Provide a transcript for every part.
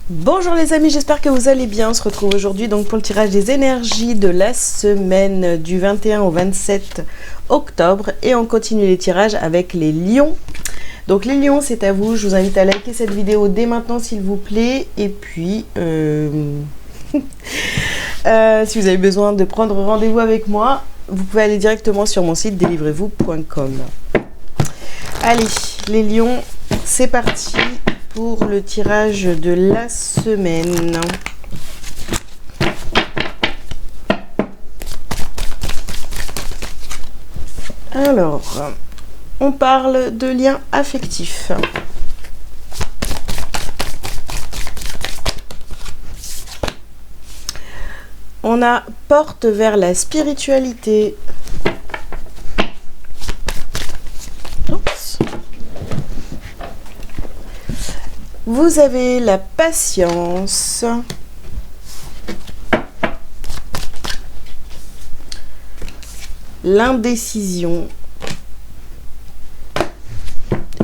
Bonjour les amis, j'espère que vous allez bien. On se retrouve aujourd'hui donc pour le tirage des énergies de la semaine du 21 au 27 octobre et on continue les tirages avec les lions. Donc les lions, c'est à vous. Je vous invite à liker cette vidéo dès maintenant s'il vous plaît. Et puis, si vous avez besoin de prendre rendez-vous avec moi, vous pouvez aller directement sur mon site délivrez-vous.com. Allez, les lions, c'est parti pour le tirage de la semaine. Alors, on parle de liens affectifs. On a porte vers la spiritualité. Oups. Vous avez la patience. L'indécision.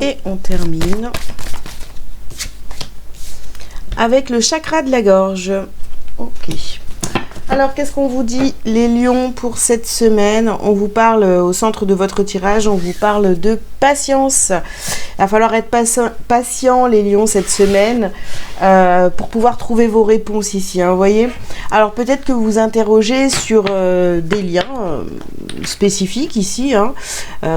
Et on termine avec le chakra de la gorge. Ok. Alors, qu'est-ce qu'on vous dit, les lions, pour cette semaine? On vous parle, au centre de votre tirage, on vous parle de patience. Il va falloir être patient, les lions, cette semaine, pour pouvoir trouver vos réponses ici, hein, vous voyez. Alors, peut-être que vous vous interrogez sur des liens spécifiques ici, hein.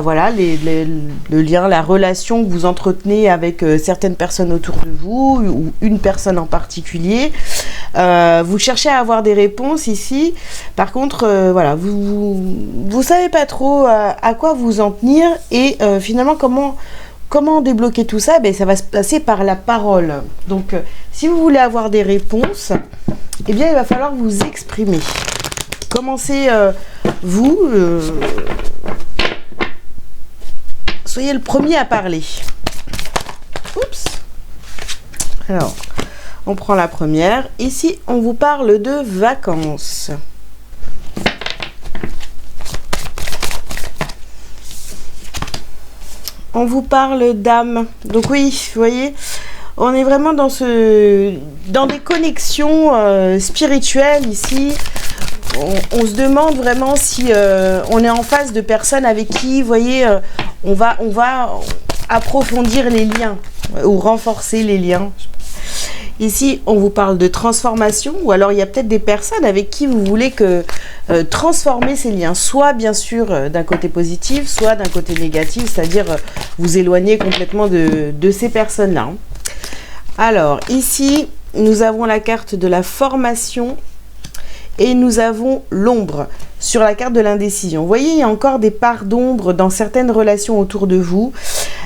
Voilà, le lien, la relation que vous entretenez avec certaines personnes autour de vous, ou une personne en particulier. Vous cherchez à avoir des réponses ici. Par contre, voilà, vous savez pas trop à quoi vous en tenir et finalement comment débloquer tout ça. Ben, ça va se passer par la parole. Donc, si vous voulez avoir des réponses, eh bien, il va falloir vous exprimer. Commencez, vous, soyez le premier à parler. Oups. Alors, on prend la première. Ici, on vous parle de vacances. On vous parle d'âme. Donc oui, vous voyez, on est vraiment dans des connexions spirituelles ici. On se demande vraiment si on est en face de personnes avec qui, vous voyez, on va approfondir les liens ou renforcer les liens. Ici, on vous parle de transformation, ou alors il y a peut-être des personnes avec qui vous voulez transformer ces liens, soit bien sûr d'un côté positif, soit d'un côté négatif, c'est-à-dire vous éloigner complètement de ces personnes-là. Alors, ici, nous avons la carte de la formation et nous avons l'ombre sur la carte de l'indécision. Vous voyez, il y a encore des parts d'ombre dans certaines relations autour de vous.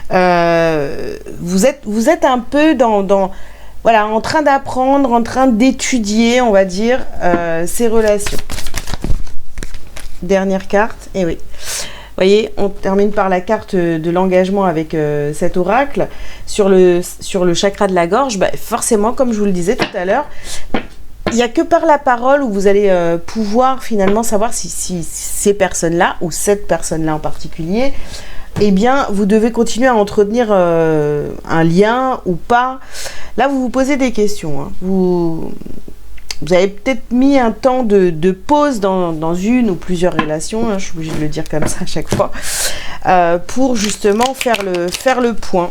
Vous êtes un peu voilà, en train d'apprendre, en train d'étudier, on va dire, ces relations. Dernière carte, et oui. Vous voyez, on termine par la carte de l'engagement avec cet oracle. Sur le chakra de la gorge, bah, forcément, comme je vous le disais tout à l'heure, il n'y a que par la parole où vous allez pouvoir finalement savoir si ces personnes-là, ou cette personne-là en particulier, eh bien, vous devez continuer à entretenir un lien ou pas. Là, vous vous posez des questions. Hein. Vous avez peut-être mis un temps de pause dans une ou plusieurs relations, hein, je suis obligée de le dire comme ça à chaque fois, pour justement faire le point.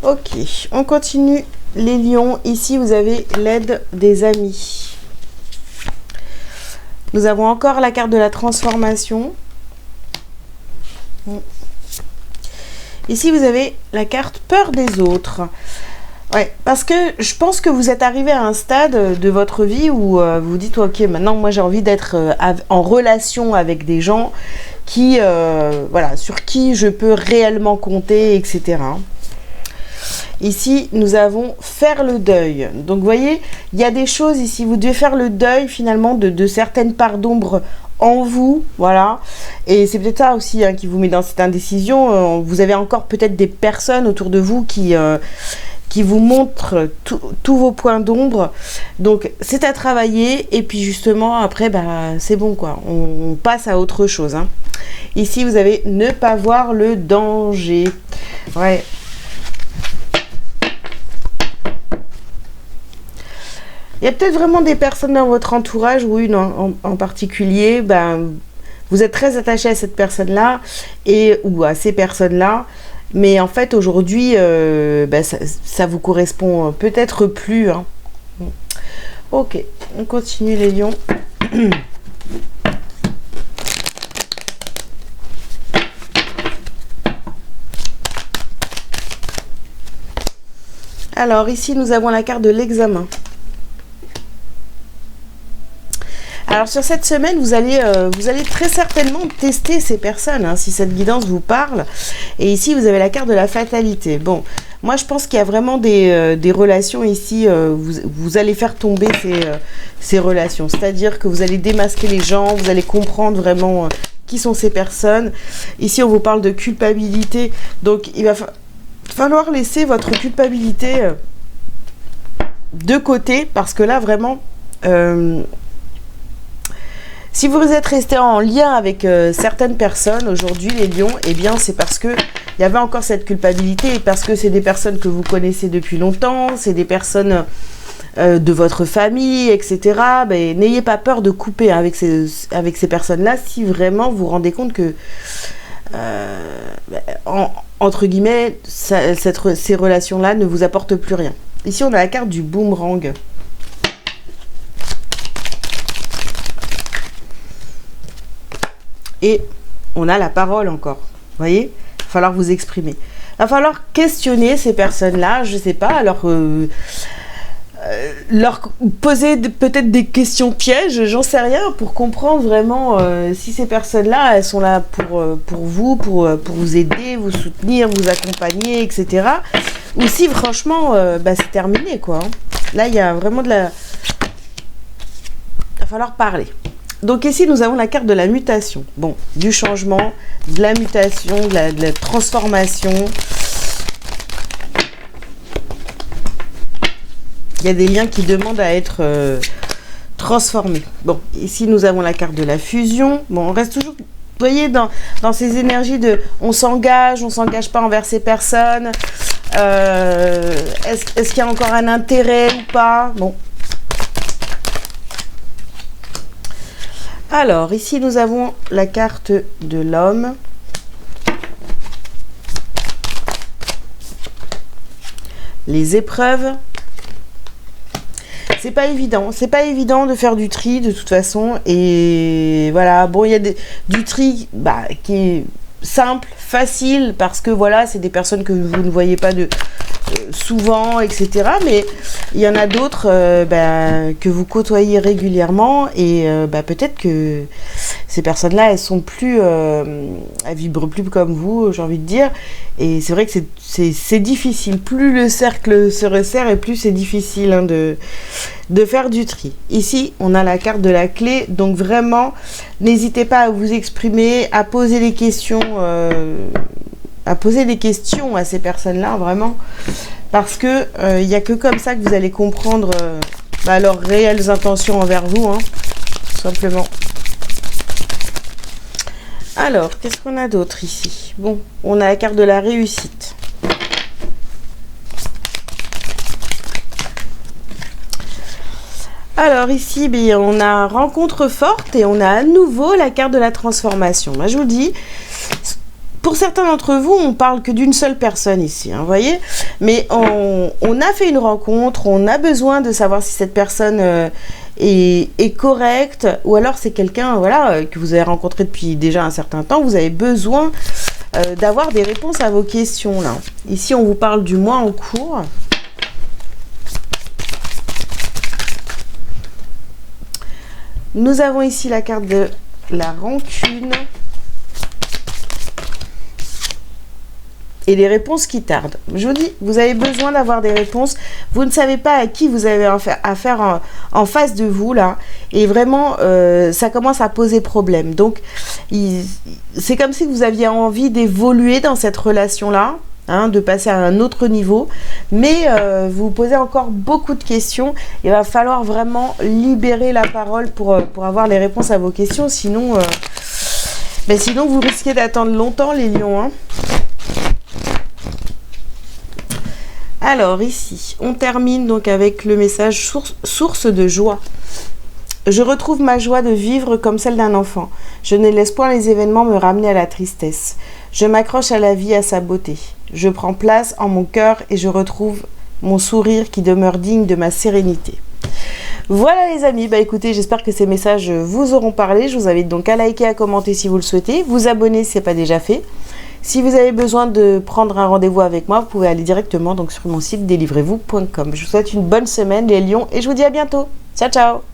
Ok, on continue les lions. Ici, vous avez l'aide des amis. Nous avons encore la carte de la transformation. Ici, vous avez la carte peur des autres. Ouais, parce que je pense que vous êtes arrivé à un stade de votre vie où vous dites, ok, maintenant, moi, j'ai envie d'être en relation avec des gens qui, voilà, sur qui je peux réellement compter, etc. Ici, nous avons faire le deuil. Donc, vous voyez, il y a des choses ici. Vous devez faire le deuil, finalement, de certaines parts d'ombre en vous, voilà. Et c'est peut-être ça aussi hein, qui vous met dans cette indécision. Vous avez encore peut-être des personnes autour de vous qui qui vous montre tous vos points d'ombre. Donc c'est à travailler et puis justement après bah, c'est bon quoi, on passe à autre chose. Hein. Ici vous avez ne pas voir le danger. Ouais. Il y a peut-être vraiment des personnes dans votre entourage ou une en particulier, ben, vous êtes très attaché à cette personne-là ou à ces personnes-là, mais en fait aujourd'hui, ben, ça vous correspond peut-être plus. Hein. Ok, on continue les lions. Alors ici nous avons la carte de l'examen. Alors sur cette semaine, vous allez très certainement tester ces personnes, hein, si cette guidance vous parle. Et ici, vous avez la carte de la fatalité. Bon, moi je pense qu'il y a vraiment des relations ici, vous allez faire tomber ces relations. C'est-à-dire que vous allez démasquer les gens, vous allez comprendre vraiment qui sont ces personnes. Ici, on vous parle de culpabilité. Donc, il va falloir laisser votre culpabilité de côté parce que là, vraiment... si vous êtes resté en lien avec certaines personnes aujourd'hui, les lions, eh bien c'est parce que il y avait encore cette culpabilité et parce que c'est des personnes que vous connaissez depuis longtemps, c'est des personnes de votre famille, etc. Ben, n'ayez pas peur de couper avec ces personnes-là si vraiment vous vous rendez compte que, entre guillemets, ces relations-là ne vous apportent plus rien. Ici, on a la carte du boomerang. Et on a la parole encore. Vous voyez ? Il va falloir vous exprimer. Il va falloir questionner ces personnes-là, je ne sais pas, alors leur poser peut-être des questions pièges, j'en sais rien, pour comprendre vraiment si ces personnes-là, elles sont là pour vous, pour vous aider, vous soutenir, vous accompagner, etc. Ou si franchement, bah, c'est terminé, quoi. Là, il y a vraiment de la... Il va falloir parler. Donc ici, nous avons la carte de la mutation. Bon, du changement, de la mutation, de la transformation. Il y a des liens qui demandent à être transformés. Bon, ici, nous avons la carte de la fusion. Bon, on reste toujours, vous voyez, dans ces énergies de on s'engage pas envers ces personnes. Est-ce qu'il y a encore un intérêt ou pas? Bon. Alors, ici, nous avons la carte de l'homme. Les épreuves. C'est pas évident. C'est pas évident de faire du tri, de toute façon. Et voilà, bon, il y a du tri qui est simple, facile, parce que voilà, c'est des personnes que vous ne voyez pas souvent, etc. Mais il y en a d'autres que vous côtoyez régulièrement et peut-être que ces personnes-là, elles sont plus, elles vibrent plus comme vous, j'ai envie de dire. Et c'est vrai que c'est difficile. Plus le cercle se resserre et plus c'est difficile de faire du tri. Ici, on a la carte de la clé. Donc vraiment, n'hésitez pas à vous exprimer, à poser des questions. À ces personnes-là, vraiment, parce que il n'y a que comme ça que vous allez comprendre leurs réelles intentions envers vous, hein, tout simplement. Alors, qu'est-ce qu'on a d'autre ici? Bon, on a la carte de la réussite. Alors ici, on a rencontre forte et on a à nouveau la carte de la transformation. Moi, je vous dis... Pour certains d'entre vous, on parle que d'une seule personne ici, hein, vous voyez. Mais on a fait une rencontre, on a besoin de savoir si cette personne est correcte, ou alors c'est quelqu'un que vous avez rencontré depuis déjà un certain temps. Vous avez besoin d'avoir des réponses à vos questions, là. Ici, on vous parle du mois en cours. Nous avons ici la carte de la rancune. Et les réponses qui tardent. Je vous dis, vous avez besoin d'avoir des réponses. Vous ne savez pas à qui vous avez affaire en face de vous, là. Et vraiment, ça commence à poser problème. Donc, c'est comme si vous aviez envie d'évoluer dans cette relation-là. hein, de passer à un autre niveau, mais vous posez encore beaucoup de questions. Il va falloir vraiment libérer la parole pour avoir les réponses à vos questions, sinon, sinon vous risquez d'attendre longtemps les lions, hein. Alors ici, on termine donc avec le message source de joie. Je retrouve ma joie de vivre comme celle d'un enfant. Je ne laisse point les événements me ramener à la tristesse. Je m'accroche à la vie, à sa beauté. Je prends place en mon cœur et je retrouve mon sourire qui demeure digne de ma sérénité. Voilà les amis, écoutez, j'espère que ces messages vous auront parlé. Je vous invite donc à liker, à commenter si vous le souhaitez, vous abonner si ce n'est pas déjà fait. Si vous avez besoin de prendre un rendez-vous avec moi, vous pouvez aller directement donc sur mon site délivrez-vous.com. Je vous souhaite une bonne semaine les lions et je vous dis à bientôt. Ciao ciao.